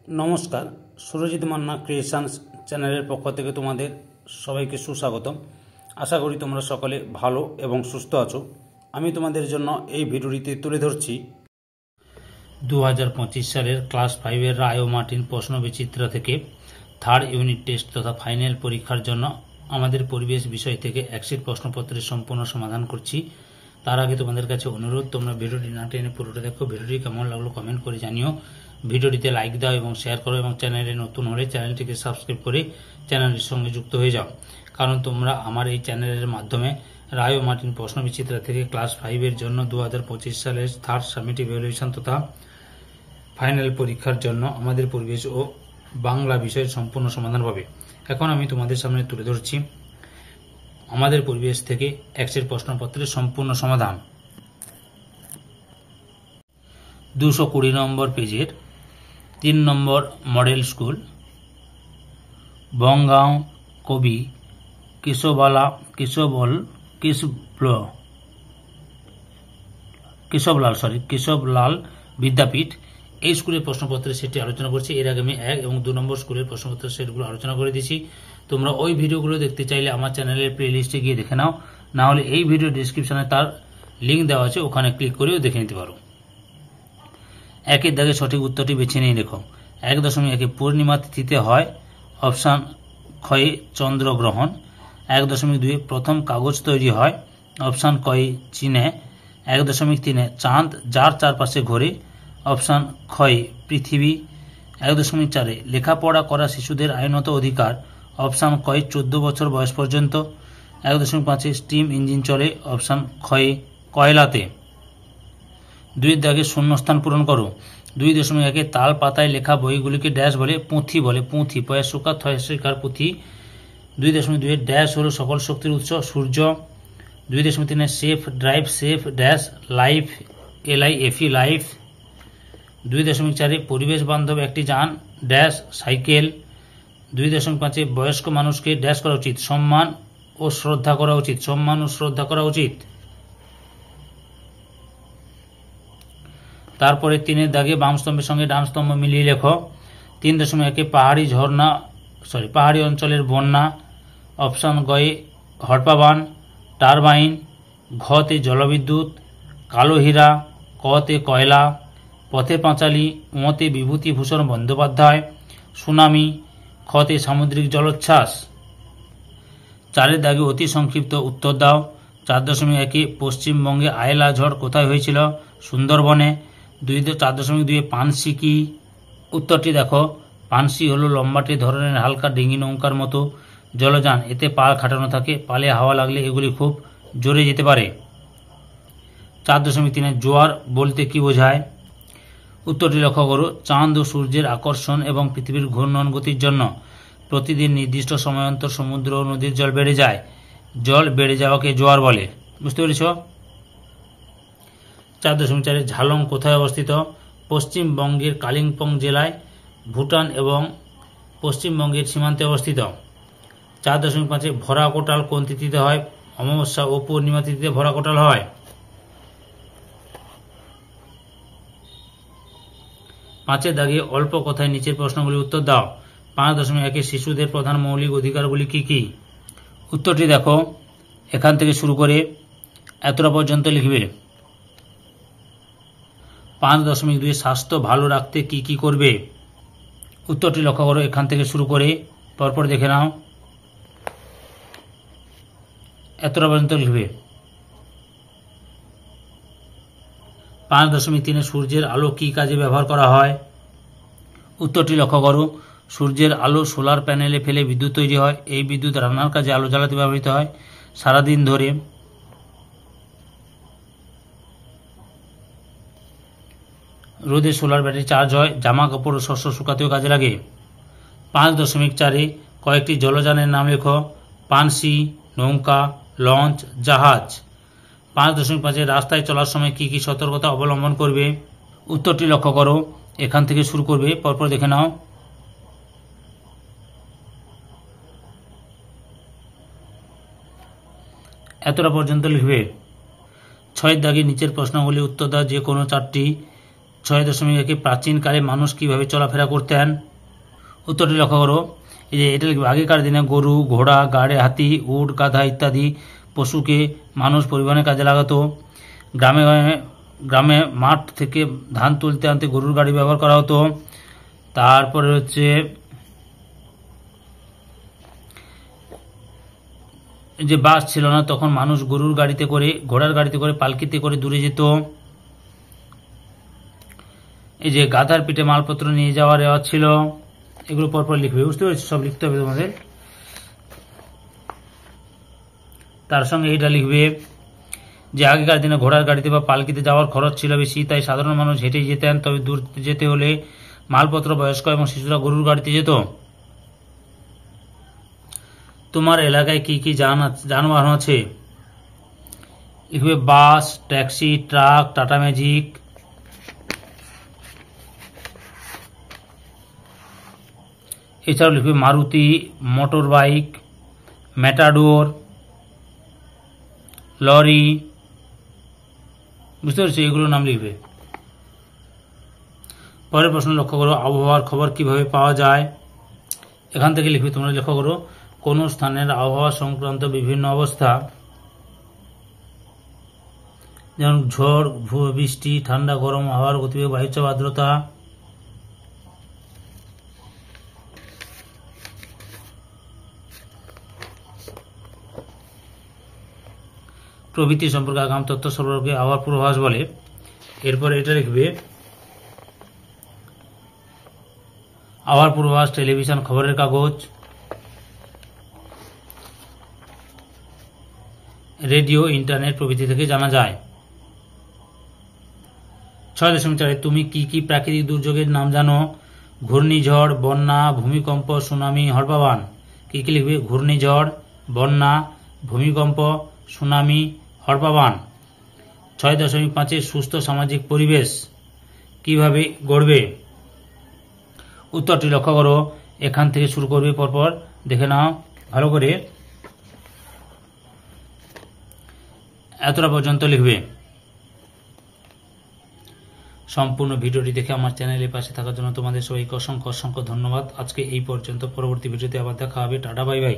নমস্কার, সুরজিৎ মান্না ক্রিয়েশনস চ্যানেলের পক্ষ থেকে তোমাদের সবাইকে সুস্বাগতম। আশা করি তোমরা সকলে ভালো এবং সুস্থ আছো। আমি তোমাদের জন্য এই ভিডিওটিতে তুলে ধরছি 2025 সালের ক্লাস 5-এর রায় ও মার্টিন প্রশ্নবিচিত্রা থেকে থার্ড ইউনিট টেস্ট তথা ফাইনাল পরীক্ষার জন্য আমাদের পরিবেশ বিষয় থেকে একশিট প্রশ্নপত্রের সম্পূর্ণ সমাধান করছি। তার আগে তোমাদের কাছে অনুরোধ, তোমরা ভিডিওটি না টেনে পুরোটা দেখো। ভিডিওটি কেমন লাগলো কমেন্ট করে জানিও, ভিডিওটিতে লাইক দাও এবং শেয়ার করো, এবং চ্যানেলে নতুন হলে চ্যানেলটিকে সাবস্ক্রাইব করে চ্যানেলের সঙ্গে যুক্ত হয়ে যাও, কারণ তোমরা আমার এই চ্যানেলের মাধ্যমে রায় ও মার্টিন প্রশ্নবিচিত্রা থেকে ক্লাস 5-এর জন্য 2025 সালের থার্ড সামেটিভ ইভ্যালুয়েশন তথা ফাইনাল পরীক্ষার জন্য আমাদের পরিবেশ ও বাংলা বিষয়ের সম্পূর্ণ সমাধান পাবে। এখন আমি তোমাদের সামনে তুলে ধরছি আমাদের পরিবেশ থেকে একশিট প্রশ্নপত্রের সম্পূর্ণ সমাধান। 220 নম্বর পেজের 3 নম্বর মডেল স্কুল, বঙ্গাও কবি কেশবলাল বিদ্যাপীঠ এই স্কুলের প্রশ্নপত্রের সেটটি আলোচনা করছি। এর আগে আমি 1 এবং 2 নম্বর স্কুলের প্রশ্নপত্রের সেটগুলো আলোচনা করে দিয়েছি। তোমরা ওই ভিডিওগুলো দেখতে চাইলে আমার চ্যানেলের প্লে লিস্টে গিয়ে দেখে নাও, না হলে এই ভিডিও ডিসক্রিপশনে তার লিঙ্ক দেওয়া আছে, ওখানে ক্লিক করেও দেখে নিতে পারো। 1-এর দাগে সঠিক উত্তরটি বেছে নিয়ে লেখো। 1.1 পূর্ণিমা তিথিতে হয়, অপশান ক্ষয়ে চন্দ্রগ্রহণ। 1.2 প্রথম কাগজ তৈরি হয়, অপশান কয়ে চীনে। 1.3 চাঁদ যার চারপাশে ঘোরে, অপশান ক্ষয়ে পৃথিবী। 1.4 লেখাপড়া করা শিশুদের আইনত অধিকার, অপশান কয়ে 14 বছর বয়স পর্যন্ত। 1.5 স্টিম ইঞ্জিন চলে, অপশান ক্ষয়ে কয়লাতে। 2-এর দাগে শূন্যস্থান পূরণ করো। 2.1 তাল পাতায় লেখা বইগুলিকে ড্যাশ বলে? পুঁথি বলে। পুঁথি পয়াসুকা থয়সিকার পুঁথি। 2.2 ড্যাশ হলো সকল শক্তির উৎস, সূর্য। 2.3 safe drive safe dash life LIFE life. 2.4 পরিবেশ বান্ধব একটি যান ড্যাশ সাইকেল। 2.5 বয়স্ক মানুষকে ড্যাশ করা উচিত? সম্মান ও শ্রদ্ধা করা উচিত। সম্মান ও শ্রদ্ধা করা উচিত। তারপরে 3-এর দাগে বাম স্তম্ভের সঙ্গে ডান স্তম্ভ মিলিয়ে লেখো। 3.1 পাহাড়ি অঞ্চলের বন্যা, অপশান গয়ে হরপাবান টারবাইন। ঘতে জলবিদ্যুৎ, কালো হীরা, কতে কয়লা। পথে পাঁচালী, ওতে বিভূতিভূষণ বন্দ্যোপাধ্যায়। সুনামি, খতে সামুদ্রিক জলোচ্ছ্বাস। 4-এর দাগে অতি সংক্ষিপ্ত উত্তর দাও। 4.1 পশ্চিমবঙ্গে আয়লা ঝড় কোথায় হয়েছিল? সুন্দরবনে। 4.2 পানসি কি? উত্তরটি দেখো। পানসি হলো লম্বাটে ধরনের হালকা ডিঙি নৌকার মতো জলযান, এতে পাল খাটানো থাকে, পালে হাওয়া লাগলে এগুলি খুব জোরে যেতে পারে। 4.3 জোয়ার বলতে কি বোঝায়? উত্তরটি লক্ষ্য করো। চাঁদ ও সূর্যের আকর্ষণ এবং পৃথিবীর ঘূর্ণন গতির জন্য প্রতিদিন নির্দিষ্ট সময় অন্তর সমুদ্র ও নদীর জল বেড়ে যায়। জল বেড়ে যাওয়াকে জোয়ার বলে। বুঝতে পেরেছ? 4.4 ঝালং কোথায় অবস্থিত? পশ্চিমবঙ্গের কালিম্পং জেলায়, ভুটান এবং পশ্চিমবঙ্গের সীমান্তে অবস্থিত। 4.5 ভরা কোটাল কোন তিথিতে হয়? অমাবস্যা ও পূর্ণিমা তিথিতে ভরা কোটাল হয়। 5-এর দাগে অল্প কথায় নিচের প্রশ্নগুলি উত্তর দাও। 5.1 শিশুদের প্রধান মৌলিক অধিকারগুলি কি কি? উত্তরটি দেখো। এখান থেকে শুরু করে এতটা পর্যন্ত লিখবে। 5.2 স্বাস্থ্য ভালো রাখতে কি কি করবে? উত্তরটি লক্ষ্য করো। এখান থেকে শুরু করে পরপর দেখে নাও, এতটা পর্যন্ত লিখবে। 5.3 সূর্যের আলো কি কাজে ব্যবহার করা হয়? উত্তরটি লক্ষ্য করো। সূর্যের আলো সোলার প্যানেলে ফেলে বিদ্যুৎ তৈরি হয়। এই বিদ্যুৎ রান্নার কাজে আলো জ্বালাতে ব্যবহৃত হয় সারাদিন ধরে। রোদে সোলার ব্যাটারি চার্জ হয়। জামা কাপড় ও শস্য শুকাতেও কাজে লাগে। 5.4 কয়েকটি জলযানের নাম লেখো। পানসি, নৌকা, লঞ্চ, জাহাজ। 5.5 রাস্তায় চলার সময় কি কি সতর্কতা অবলম্বন করবে? উত্তরটি লক্ষ্য করো। এখান থেকে শুরু করবে, পরপর দেখে নাও। এতটা পর্যন্ত লিখবে। 6-এর দাগে নিচের প্রশ্নগুলি উত্তর দাও যে কোনো 4টি। 6.1 প্রাচীনকালে মানুষ কিভাবে চলাফেরা করতেন। উত্তরটি লক্ষ্য করো। এই যে এটা লিখবে, আগেকার দিনে গরু, ঘোড়া, গাড়ি, হাতি, উট, গাধা ইত্যাদি পশুকে মানুষ পরিবহনের কাজে লাগাতো। গ্রামে গ্রামে মাঠ থেকে ধান তুলতে আনতে গরুর গাড়ি ব্যবহার করা হতো। তারপরে হচ্ছে যে বাস ছিল না, তখন মানুষ গরুর গাড়িতে করে, ঘোড়ার গাড়িতে করে, পালকিতে করে দূরে যেত। এই যে গাধার পিঠে মালপত্র নিয়ে যাওয়ার রেওয়াজ ছিল। এগুলো পরপর লিখবে, বুঝতে পেরেছো? সব লিখতে হবে তোমাদের। তার সঙ্গে এটা লিখবে যে আগেকার দিনে ঘোড়ার গাড়িতে বা পালকিতে যাওয়ার খরচ ছিল বেশি, তাই সাধারণ মানুষ হেঁটেই যেতেন। তবে দূর যেতে হলে মালপত্র বয়স্ক এবং শিশুরা গরুর গাড়িতে যেত। তোমার এলাকায় কি কি যানবাহন আছে? লিখবে bus, taxi, truck, Tata magic. এছাড়াও লিখবে Maruti, motor bike, Matador, lorry. বুঝতে পারছো? এগুলোর নাম লিখবে। পরের প্রশ্ন লক্ষ্য করো, আবহাওয়ার খবর কিভাবে পাওয়া যায়। এখান থেকে লিখবে, তোমরা লক্ষ্য করো, কোন স্থানের আবহাওয়া সংক্রান্ত বিভিন্ন অবস্থা, যেমন ঝড়, বৃষ্টি, ঠান্ডা, গরম, হাওয়ার গতিবেগ, বায়ুচাপ, আর্দ্রতা। প্রভৃতি সম্পর্কে আগাম তথ্য সরবরাহকে আবহাওয়ার পূর্বাভাস বলে। এরপর এটা লিখবে, আবহাওয়ার পূর্বাভাস টেলিভিশন, খবরের কাগজ, রেডিও, ইন্টারনেট প্রভৃতি থেকে জানা যায়। 6.4 তুমি কি কি প্রাকৃতিক দুর্যোগের নাম জানো? ঘূর্ণিঝড়, বন্যা, ভূমিকম্প, সুনামি, হড়পাবান। কি কি লিখবে? ঘূর্ণিঝড়, বন্যা, ভূমিকম্প, সুনামি, হড়পাবান। 6.5 সুস্থ সামাজিক পরিবেশ কিভাবে গড়বে? উত্তরটি লক্ষ্য করো। এখান থেকে শুরু করবে, পরপর দেখে নাও ভালো করে। এতটা পর্যন্ত লিখবে। সম্পূর্ণ ভিডিওটি দেখে আমার চ্যানেলের পাশে থাকার জন্য তোমাদের সবাইকে অসংখ্য অসংখ্য ধন্যবাদ। আজকে এই পর্যন্ত। পরবর্তী ভিডিওতে আবার দেখা হবে। Tata, bye bye.